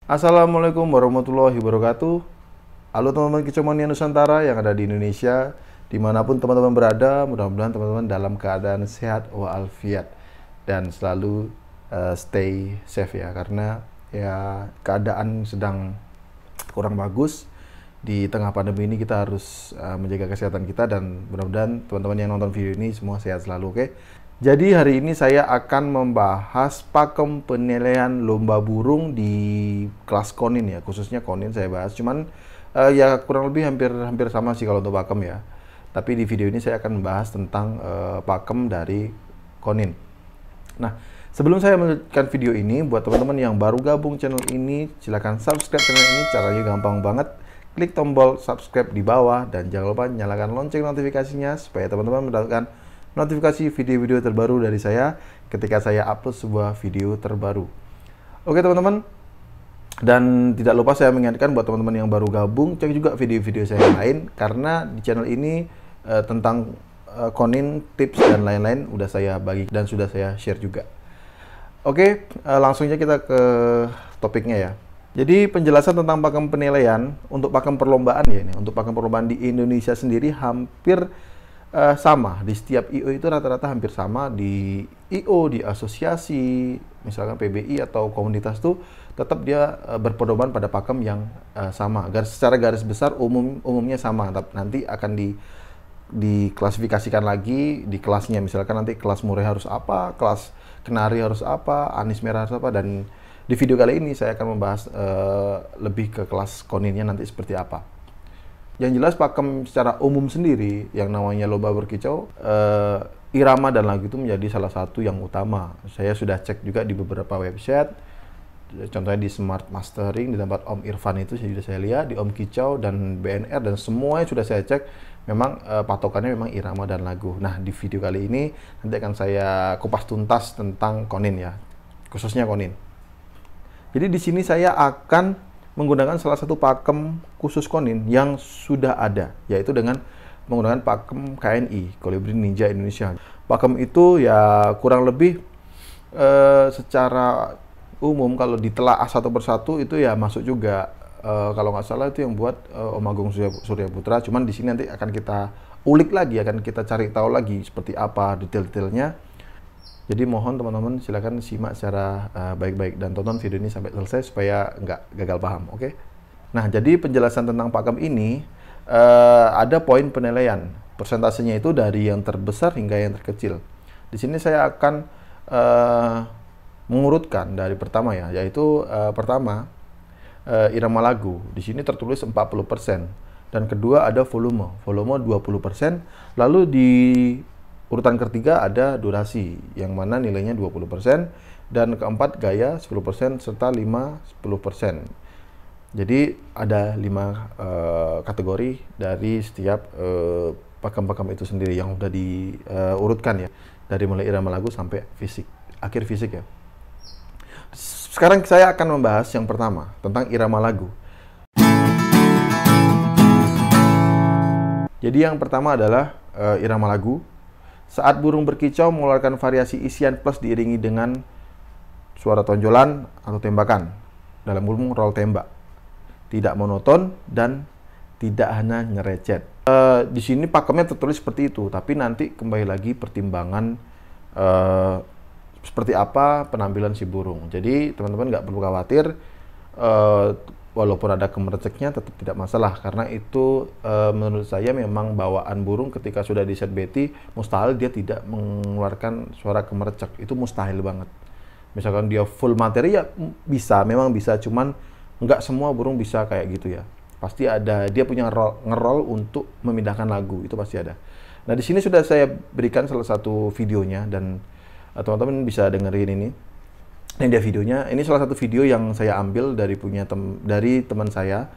Assalamualaikum warahmatullahi wabarakatuh. Halo teman-teman Kicomania Nusantara yang ada di Indonesia, dimanapun teman-teman berada, mudah-mudahan teman-teman dalam keadaan sehat walafiat dan selalu stay safe ya, karena ya keadaan sedang kurang bagus. Di tengah pandemi ini kita harus menjaga kesehatan kita, dan mudah-mudahan teman-teman yang nonton video ini semua sehat selalu, oke? Jadi hari ini saya akan membahas pakem penilaian lomba burung di kelas konin ya, khususnya konin saya bahas. Cuman ya kurang lebih hampir sama sih kalau untuk pakem ya. Tapi di video ini saya akan membahas tentang pakem dari konin. Nah, sebelum saya melanjutkan video ini, buat teman-teman yang baru gabung channel ini, silahkan subscribe channel ini. Caranya gampang banget. Klik tombol subscribe di bawah dan jangan lupa nyalakan lonceng notifikasinya supaya teman-teman mendapatkan notifikasi video-video terbaru dari saya ketika saya upload sebuah video terbaru. Oke teman-teman, dan tidak lupa saya mengingatkan buat teman-teman yang baru gabung, cek juga video-video saya yang lain, karena di channel ini tentang konin, tips dan lain-lain udah saya bagi dan sudah saya share juga. Oke, langsung aja kita ke topiknya ya. Jadi penjelasan tentang pakem penilaian untuk pakem perlombaan ya ini. Untuk pakem perlombaan di Indonesia sendiri hampir sama. Di setiap IO itu rata-rata hampir sama. Di IO, di asosiasi, misalkan PBI atau komunitas tuh tetap dia berpedoman pada pakem yang sama. Secara garis besar umumnya sama. Nanti akan diklasifikasikan lagi di kelasnya. Misalkan nanti kelas murah harus apa, kelas kenari harus apa, anis merah harus apa, dan di video kali ini saya akan membahas lebih ke kelas koninnya nanti seperti apa. Yang jelas pakem secara umum sendiri yang namanya lomba berkicau, irama dan lagu itu menjadi salah satu yang utama. Saya sudah cek juga di beberapa website, contohnya di Smart Mastering, di tempat Om Irfan itu sudah saya lihat, di Om Kicau dan BNR dan semuanya sudah saya cek, memang patokannya memang irama dan lagu. Nah, di video kali ini nanti akan saya kupas tuntas tentang konin ya, khususnya konin. Jadi di sini saya akan menggunakan salah satu pakem khusus konin yang sudah ada, yaitu dengan menggunakan pakem KNI, Kolibri Ninja Indonesia. Pakem itu ya kurang lebih secara umum kalau ditelaah satu persatu itu ya masuk juga. Kalau nggak salah itu yang buat Om Agung Surya Putra. Cuman di sini nanti akan kita ulik lagi, akan kita cari tahu lagi seperti apa detail-detailnya. Jadi mohon teman-teman silakan simak secara baik-baik dan tonton video ini sampai selesai supaya nggak gagal paham, oke? Nah, jadi penjelasan tentang pakem ini ada poin penilaian. Persentasenya itu dari yang terbesar hingga yang terkecil. Di sini saya akan mengurutkan dari pertama ya, yaitu pertama irama lagu. Di sini tertulis 40%. Dan kedua ada volume 20%. Lalu di urutan ketiga ada durasi, yang mana nilainya 20%, dan keempat gaya 10%, serta 10%. Jadi ada 5 kategori dari setiap pakem-pakem itu sendiri yang udah diurutkan ya, dari mulai irama lagu sampai fisik, akhir fisik ya. Sekarang saya akan membahas yang pertama tentang irama lagu. Jadi yang pertama adalah irama lagu. Saat burung berkicau mengeluarkan variasi isian plus diiringi dengan suara tonjolan atau tembakan, dalam kurung roll tembak, tidak monoton dan tidak hanya nyerecet. Di sini pakemnya tertulis seperti itu, tapi nanti kembali lagi pertimbangan seperti apa penampilan si burung. Jadi teman-teman nggak perlu khawatir, walaupun ada kemereceknya tetap tidak masalah, karena itu menurut saya memang bawaan burung ketika sudah di set Betty, mustahil dia tidak mengeluarkan suara kemerecek, itu mustahil banget. Misalkan dia full materi ya bisa, memang bisa, cuman nggak semua burung bisa kayak gitu ya. Pasti ada, dia punya ngerol untuk memindahkan lagu, itu pasti ada. Nah di sini sudah saya berikan salah satu videonya, dan teman-teman bisa dengerin ini. Ini dia videonya. Ini salah satu video yang saya ambil dari dari teman saya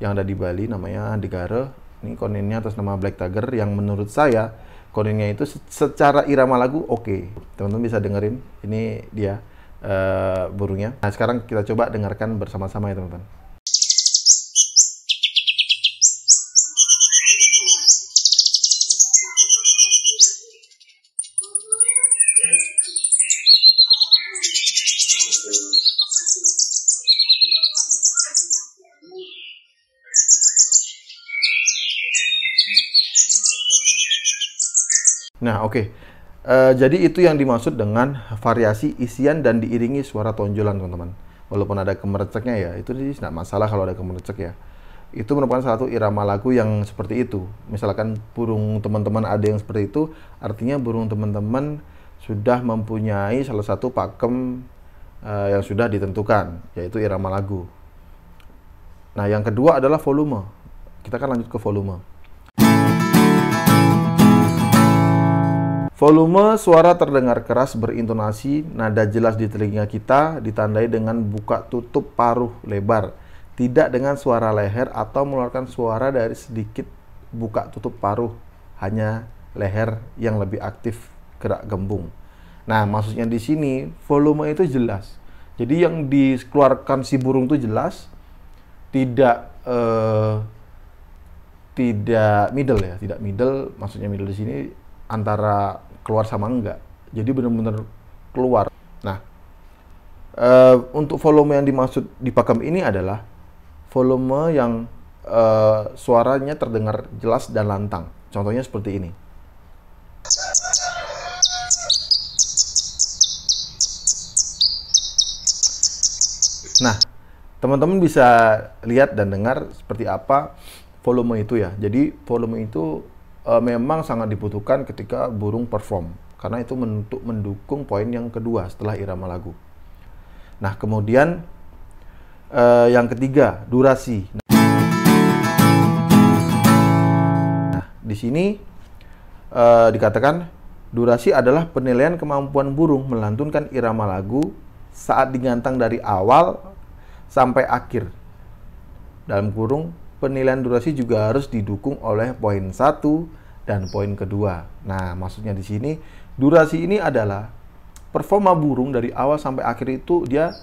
yang ada di Bali, namanya Degare. Ini koninnya atas nama Black Tiger, yang menurut saya koninnya itu secara irama lagu oke. Teman-teman bisa dengerin. Ini dia burungnya. Nah sekarang kita coba dengarkan bersama-sama ya teman-teman. Nah, oke. Jadi itu yang dimaksud dengan variasi isian dan diiringi suara tonjolan, teman-teman. Walaupun ada kemerceknya ya, itu tidak masalah kalau ada kemercek ya. Itu merupakan satu irama lagu yang seperti itu. Misalkan burung teman-teman ada yang seperti itu, artinya burung teman-teman sudah mempunyai salah satu pakem yang sudah ditentukan, yaitu irama lagu. Nah, yang kedua adalah volume. Kita akan lanjut ke volume. Volume suara terdengar keras berintonasi, nada jelas di telinga kita, ditandai dengan buka tutup paruh lebar, tidak dengan suara leher atau mengeluarkan suara dari sedikit buka tutup paruh, hanya leher yang lebih aktif gerak gembung. Nah, maksudnya di sini volume itu jelas. Jadi yang dikeluarkan si burung itu jelas, tidak middle ya, tidak middle. Maksudnya middle di sini antara keluar sama enggak. Jadi benar-benar keluar. Nah, untuk volume yang dimaksud di pakem ini adalah volume yang suaranya terdengar jelas dan lantang. Contohnya seperti ini. Nah, teman-teman bisa lihat dan dengar seperti apa volume itu ya. Jadi volume itu memang sangat dibutuhkan ketika burung perform, karena itu mendukung poin yang kedua setelah irama lagu. Nah, kemudian yang ketiga, durasi. Nah, di sini dikatakan durasi adalah penilaian kemampuan burung melantunkan irama lagu saat digantang dari awal sampai akhir. Dalam kurung, penilaian durasi juga harus didukung oleh poin 1 dan poin kedua. Nah, maksudnya di sini durasi ini adalah performa burung dari awal sampai akhir itu dia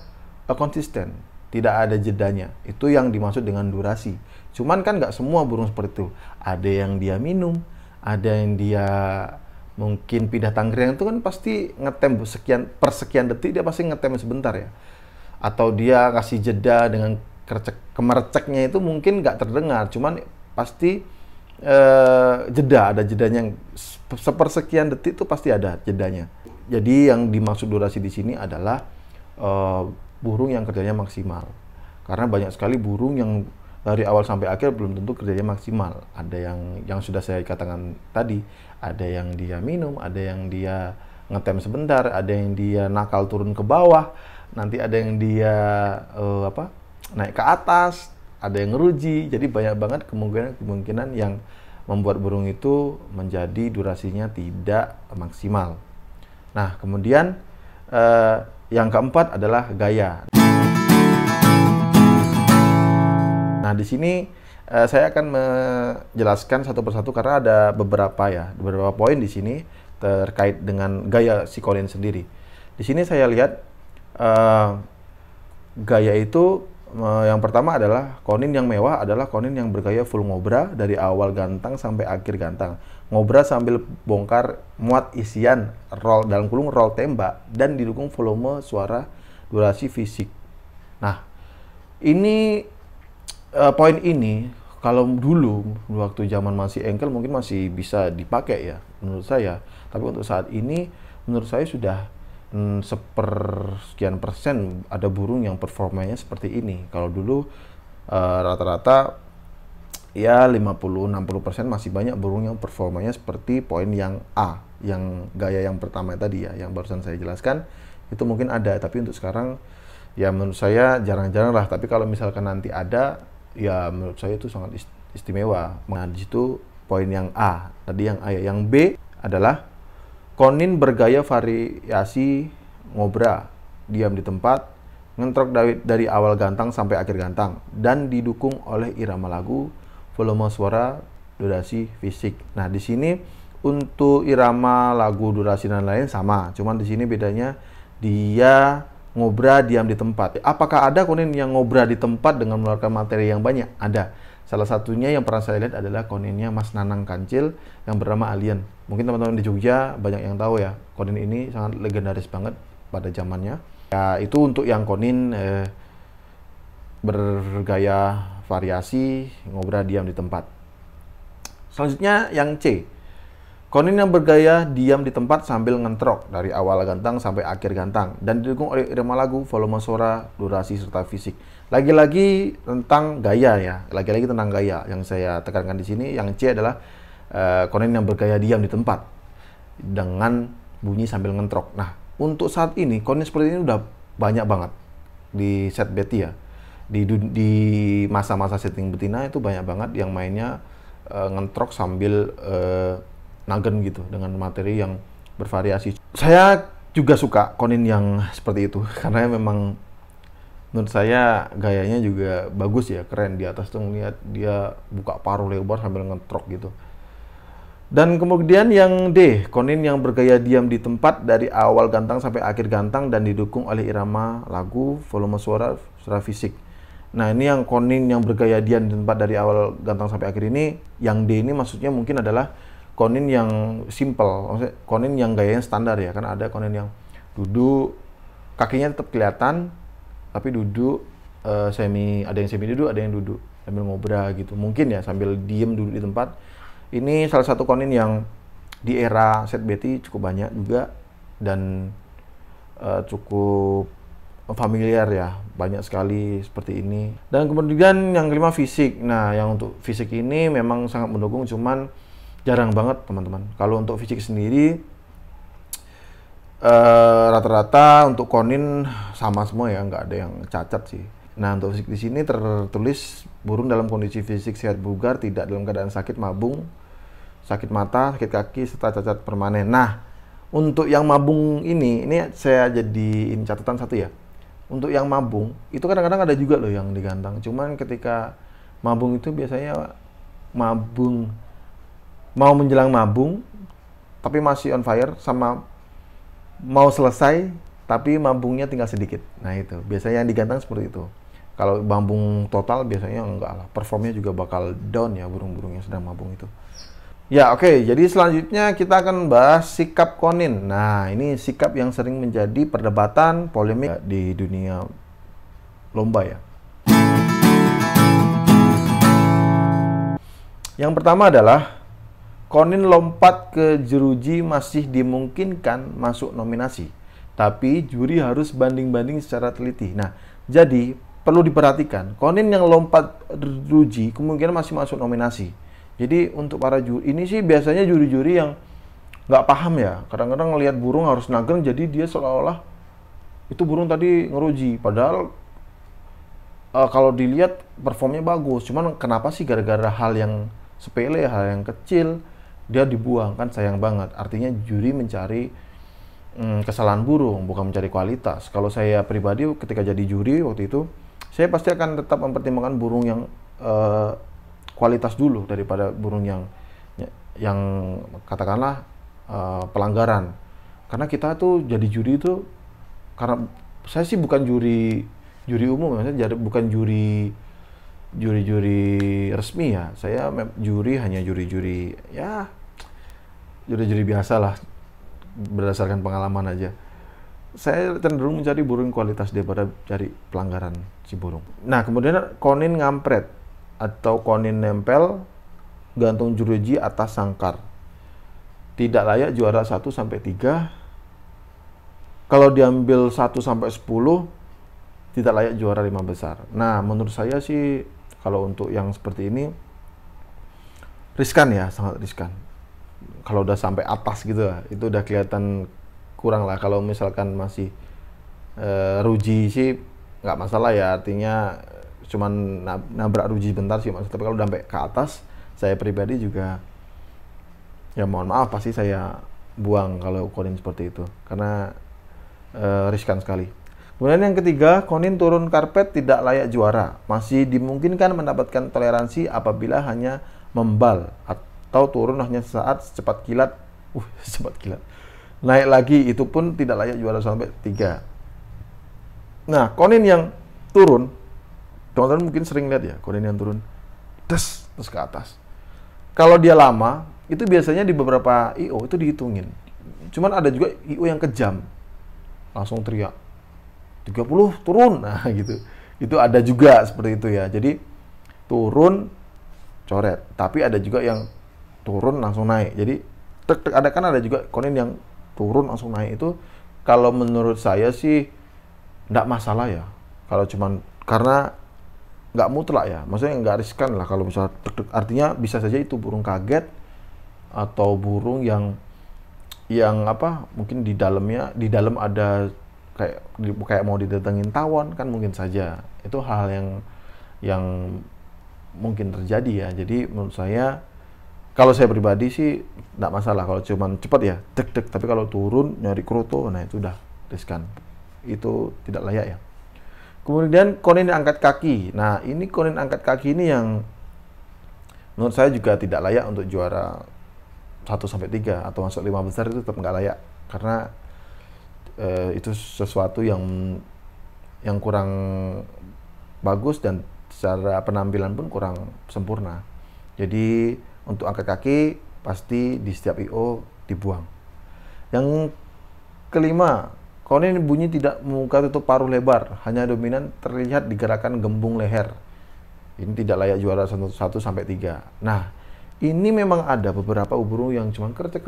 konsisten, tidak ada jedanya. Itu yang dimaksud dengan durasi. Cuman kan nggak semua burung seperti itu. Ada yang dia minum, ada yang dia mungkin pindah tangkringan, itu kan pasti ngetem sekian detik, dia pasti ngetem sebentar ya. Atau dia kasih jeda dengan kemerceknya itu mungkin nggak terdengar, cuman pasti ada jedanya yang sepersekian detik itu pasti ada jedanya. Jadi yang dimaksud durasi di sini adalah burung yang kerjanya maksimal. Karena banyak sekali burung yang dari awal sampai akhir belum tentu kerjanya maksimal. Ada yang sudah saya katakan tadi, ada yang dia minum, ada yang dia ngetem sebentar, ada yang dia nakal turun ke bawah, nanti ada yang dia naik ke atas, ada yang ngeruji. Jadi banyak banget kemungkinan yang membuat burung itu menjadi durasinya tidak maksimal. Nah, kemudian yang keempat adalah gaya. Nah, di sini saya akan menjelaskan satu persatu karena ada beberapa poin di sini terkait dengan gaya si Colin sendiri. Di sini saya lihat gaya itu yang pertama adalah konin yang mewah adalah konin yang bergaya full ngobra dari awal gantang sampai akhir gantang. Ngobra sambil bongkar muat isian roll dalam kurung roll tembak dan didukung volume suara durasi fisik. Nah, ini poin ini kalau dulu waktu zaman masih engkel mungkin masih bisa dipakai ya menurut saya. Tapi untuk saat ini menurut saya sudah sepersekian persen ada burung yang performanya seperti ini. Kalau dulu rata-rata ya 50-60% masih banyak burung yang performanya seperti poin yang A, yang gaya yang pertama tadi ya, yang barusan saya jelaskan, itu mungkin ada, tapi untuk sekarang ya menurut saya jarang-jarang lah. Tapi kalau misalkan nanti ada, ya menurut saya itu sangat istimewa. Nah, di situ poin yang A, tadi yang A. Yang B adalah konin bergaya variasi ngobra, diam di tempat, ngentrok dari awal gantang sampai akhir gantang, dan didukung oleh irama lagu, volume suara, durasi fisik. Nah, di sini untuk irama lagu, durasi dan lain sama, cuman di sini bedanya dia ngobra diam di tempat. Apakah ada konin yang ngobra di tempat dengan mengeluarkan materi yang banyak? Ada. Salah satunya yang pernah saya lihat adalah koninnya Mas Nanang Kancil yang bernama Alien. Mungkin teman-teman di Jogja banyak yang tahu ya, konin ini sangat legendaris banget pada zamannya. Ya, itu untuk yang konin bergaya variasi, ngobra diam di tempat. Selanjutnya yang C. Konin yang bergaya diam di tempat sambil ngentrok dari awal gantang sampai akhir gantang dan didukung oleh irama lagu, volume suara, durasi serta fisik. Lagi-lagi tentang gaya ya, lagi-lagi tentang gaya yang saya tekankan di sini. Yang C adalah konin yang bergaya diam di tempat dengan bunyi sambil ngentrok. Nah, untuk saat ini konin seperti ini udah banyak banget di set Betty ya. Di masa-masa setting betina itu banyak banget yang mainnya ngentrok sambil nagen gitu dengan materi yang bervariasi. Saya juga suka konin yang seperti itu karena memang menurut saya gayanya juga bagus ya, keren. Di atas tuh ngeliat dia buka paruh lebar sambil ngentrok gitu. Dan kemudian yang D, konin yang bergaya diam di tempat dari awal gantang sampai akhir gantang dan didukung oleh irama lagu, volume suara, secara fisik. Nah, ini yang konin yang bergaya diam di tempat dari awal gantang sampai akhir ini. Yang D ini maksudnya mungkin adalah konin yang simple, maksudnya konin yang gayanya standar ya. Kan ada konin yang duduk, kakinya tetap kelihatan, tapi duduk ada yang semi duduk, ada yang duduk sambil ngobrol gitu. Mungkin ya sambil diem duduk di tempat. Ini salah satu konin yang di era set Betty cukup banyak juga dan cukup familiar ya, banyak sekali seperti ini. Dan kemudian yang kelima fisik. Nah, yang untuk fisik ini memang sangat mendukung, cuman jarang banget teman-teman. Kalau untuk fisik sendiri rata-rata untuk konin sama semua ya, nggak ada yang cacat sih. Nah, untuk fisik di sini tertulis burung dalam kondisi fisik sehat bugar, tidak dalam keadaan sakit, mabung, sakit mata, sakit kaki, serta cacat permanen. Nah, untuk yang mabung ini saya jadiin catatan satu ya. Untuk yang mabung, itu kadang-kadang ada juga loh yang digantang. Cuman ketika mabung itu biasanya mabung, mau menjelang mabung, tapi masih on fire, sama mau selesai, tapi mabungnya tinggal sedikit. Nah itu, biasanya yang digantang seperti itu. Kalau mabung total biasanya enggak lah, performnya juga bakal down ya burung-burung yang sedang mabung itu. Ya oke, jadi selanjutnya kita akan bahas sikap konin. Nah ini sikap yang sering menjadi perdebatan polemik di dunia lomba ya. Yang pertama adalah konin lompat ke jeruji masih dimungkinkan masuk nominasi, tapi juri harus banding-banding secara teliti. Nah jadi perlu diperhatikan, konin yang lompat jeruji kemungkinan masih masuk nominasi. Jadi untuk para juri, ini sih biasanya juri-juri yang nggak paham ya. Kadang-kadang ngelihat burung harus nagen, jadi dia seolah-olah itu burung tadi ngeruji. Padahal kalau dilihat performnya bagus. Cuman kenapa sih gara-gara hal yang sepele, hal yang kecil, dia dibuang? Kan sayang banget. Artinya juri mencari kesalahan burung, bukan mencari kualitas. Kalau saya pribadi ketika jadi juri waktu itu, saya pasti akan tetap mempertimbangkan burung yang kualitas dulu daripada burung yang katakanlah pelanggaran. Karena kita tuh jadi juri itu, karena saya sih bukan juri umum, maksudnya bukan juri resmi ya. Saya juri hanya juri ya, juri biasa lah, berdasarkan pengalaman aja. Saya cenderung mencari burung kualitas daripada cari pelanggaran si burung. Nah kemudian konin ngampret atau konin nempel gantung jeruji atas sangkar, tidak layak juara 1 sampai 3. Kalau diambil 1 sampai 10 tidak layak juara 5 besar. Nah menurut saya sih kalau untuk yang seperti ini riskan ya, sangat riskan. Kalau udah sampai atas gitu itu udah kelihatan kurang lah. Kalau misalkan masih ruji sih nggak masalah ya, artinya cuman nabrak ruji bentar sih mas. Tapi kalau udah sampai ke atas, saya pribadi juga ya mohon maaf pasti saya buang kalau konin seperti itu, karena riskan sekali. Kemudian yang ketiga, konin turun karpet tidak layak juara, masih dimungkinkan mendapatkan toleransi apabila hanya membal atau turun hanya sesaat secepat kilat. Secepat kilat. Naik lagi itu pun tidak layak juara sampai 3. Nah konin yang turun, teman-teman mungkin sering lihat ya, konin yang turun terus ke atas. Kalau dia lama, itu biasanya di beberapa IO itu dihitungin. Cuman ada juga IO yang kejam, langsung teriak 30 turun, nah gitu. Itu ada juga seperti itu ya. Jadi turun coret, tapi ada juga yang turun langsung naik. Jadi tek tek, ada juga konin yang turun langsung naik. Itu kalau menurut saya sih nggak masalah ya, kalau cuman karena nggak mutlak ya, maksudnya nggak riskan lah kalau misalnya tek tek, artinya bisa saja itu burung kaget atau burung yang apa, mungkin di dalam ada kayak mau didatengin tawon kan, mungkin saja itu hal yang mungkin terjadi ya. Jadi menurut saya, kalau saya pribadi sih nggak masalah kalau cuman cepat ya tek tek, tapi kalau turun nyari kroto, nah itu udah riskan, itu tidak layak ya. Kemudian konin angkat kaki. Nah ini konin angkat kaki ini yang menurut saya juga tidak layak untuk juara 1-3 atau masuk 5 besar, itu tetap nggak layak karena itu sesuatu yang kurang bagus dan secara penampilan pun kurang sempurna. Jadi untuk angkat kaki pasti di setiap IO dibuang. Yang kelima, konin bunyi tidak membuka tutup paruh lebar, hanya dominan terlihat di gerakan gembung leher. Ini tidak layak juara 1-3. Nah, ini memang ada beberapa burung yang cuma kertek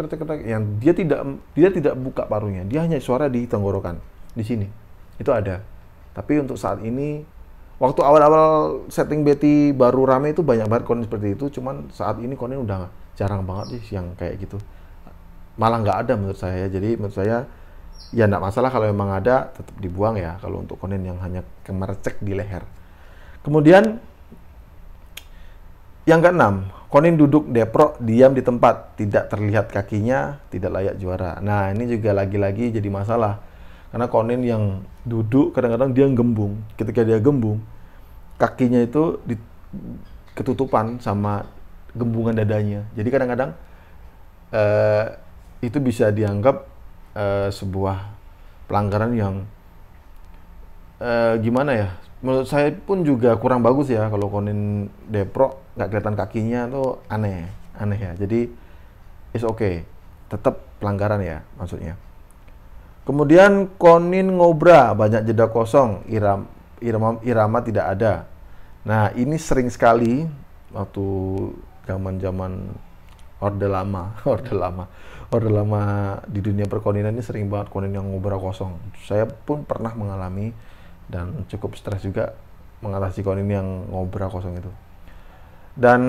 yang dia tidak buka paruhnya, dia hanya suara di tenggorokan di sini. Itu ada. Tapi untuk saat ini, waktu awal-awal setting Betty baru rame itu banyak banget konin seperti itu, cuman saat ini konin udah jarang banget sih yang kayak gitu. Malah nggak ada menurut saya. Jadi menurut saya ya nggak masalah kalau memang ada, tetap dibuang ya kalau untuk konin yang hanya kemercek di leher. Kemudian yang keenam, konin duduk deprok diam di tempat, tidak terlihat kakinya, tidak layak juara. Nah ini juga lagi-lagi jadi masalah, karena konin yang duduk kadang-kadang dia gembung. Ketika dia gembung, kakinya itu ketutupan sama gembungan dadanya. Jadi kadang-kadang itu bisa dianggap sebuah pelanggaran yang gimana ya? Menurut saya pun juga kurang bagus ya kalau konin deprok nggak kelihatan kakinya, tuh aneh ya. Jadi is okay, tetap pelanggaran ya maksudnya. Kemudian konin ngobra, banyak jeda kosong, irama tidak ada. Nah ini sering sekali waktu zaman orde lama di dunia perkoninan ini sering banget konin yang ngobra kosong. Saya pun pernah mengalami dan cukup stres juga mengatasi konin yang ngobra kosong itu. Dan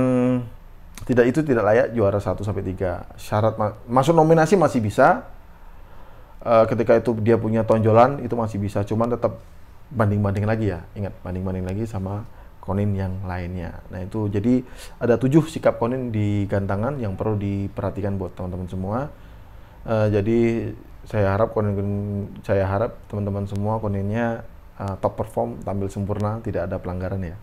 itu tidak layak juara 1-3. Syarat masuk nominasi masih bisa. Ketika itu dia punya tonjolan itu masih bisa, cuman tetap banding-banding lagi ya. Ingat, banding-banding lagi sama konin yang lainnya. Nah itu jadi ada 7 sikap konin di gantangan yang perlu diperhatikan buat teman-teman semua. Jadi saya harap teman-teman semua koninnya top perform, tampil sempurna, tidak ada pelanggaran ya.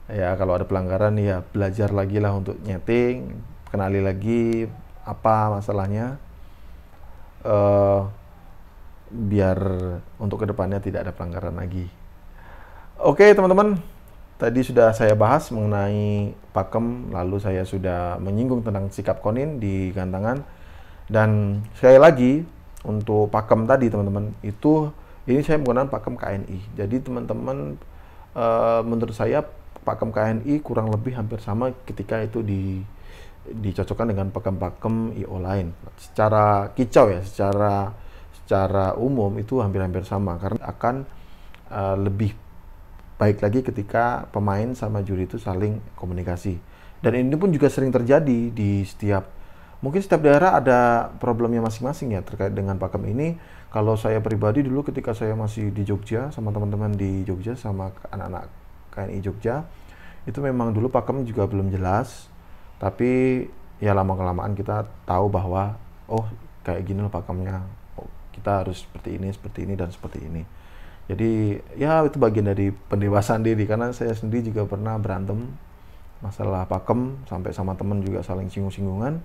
Ya kalau ada pelanggaran ya belajar lagi lah untuk nyeting, kenali lagi apa masalahnya, biar untuk kedepannya tidak ada pelanggaran lagi. Oke teman-teman, tadi sudah saya bahas mengenai pakem, lalu saya sudah menyinggung tentang sikap konin di gantangan. Dan sekali lagi untuk pakem tadi teman-teman, ini saya menggunakan pakem KNI. Jadi teman-teman, menurut saya pakem KNI kurang lebih hampir sama ketika itu dicocokkan dengan pakem-pakem IO lain. Secara kicau ya, secara umum itu hampir-hampir sama, karena akan lebih baik lagi ketika pemain sama juri itu saling komunikasi. Dan ini pun juga sering terjadi di mungkin setiap daerah ada problemnya masing-masing ya terkait dengan pakem ini. Kalau saya pribadi dulu ketika saya masih di Jogja sama teman-teman di Jogja sama anak-anak KNI Jogja, itu memang dulu pakem juga belum jelas, tapi ya lama-kelamaan kita tahu bahwa oh kayak gini loh pakemnya, oh, kita harus seperti ini dan seperti ini. Jadi ya itu bagian dari pendewasaan diri, karena saya sendiri juga pernah berantem masalah pakem sampai sama temen juga saling singgung-singgungan.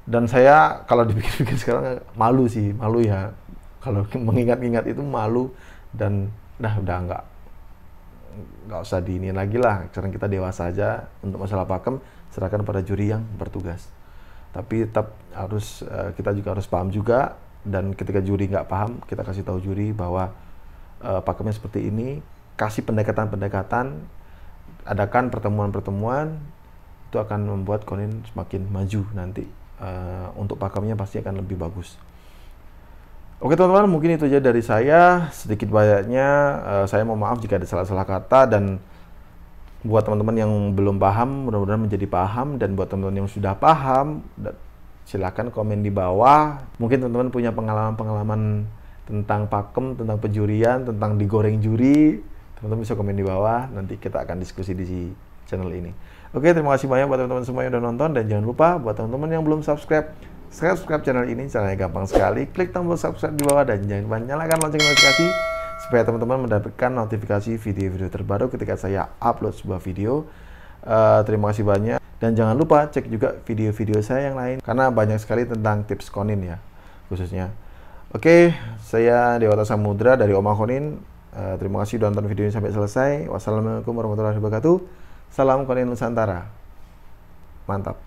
Dan saya kalau dipikir-pikir sekarang malu ya, kalau mengingat-ingat itu malu. Dan udah nggak usah diini lagi lah, sekarang kita dewasa aja. Untuk masalah pakem serahkan pada juri yang bertugas. Tapi tetap kita juga harus paham juga, dan ketika juri nggak paham kita kasih tahu juri bahwa pakemnya seperti ini, kasih pendekatan-pendekatan, adakan pertemuan-pertemuan, itu akan membuat konin semakin maju nanti untuk pakemnya pasti akan lebih bagus. Oke teman-teman, mungkin itu aja dari saya. Sedikit banyaknya saya mohon maaf jika ada salah-salah kata, dan buat teman-teman yang belum paham, mudah-mudahan menjadi paham, dan buat teman-teman yang sudah paham, silakan komen di bawah. Mungkin teman-teman punya pengalaman-pengalaman tentang pakem, tentang penjurian, tentang digoreng juri, teman-teman bisa komen di bawah. Nanti kita akan diskusi di channel ini. Oke, terima kasih banyak buat teman-teman semua yang udah nonton, dan jangan lupa buat teman-teman yang belum subscribe channel ini. Caranya gampang sekali, klik tombol subscribe di bawah dan jangan lupa nyalakan lonceng notifikasi supaya teman-teman mendapatkan notifikasi video-video terbaru ketika saya upload sebuah video. Terima kasih banyak, dan jangan lupa cek juga video-video saya yang lain karena banyak sekali tentang tips konin ya khususnya. Oke, saya Dewata Samudra dari Oma Konin. Terima kasih sudah nonton video ini sampai selesai. Wassalamualaikum warahmatullahi wabarakatuh. Salam Konin Nusantara. Mantap.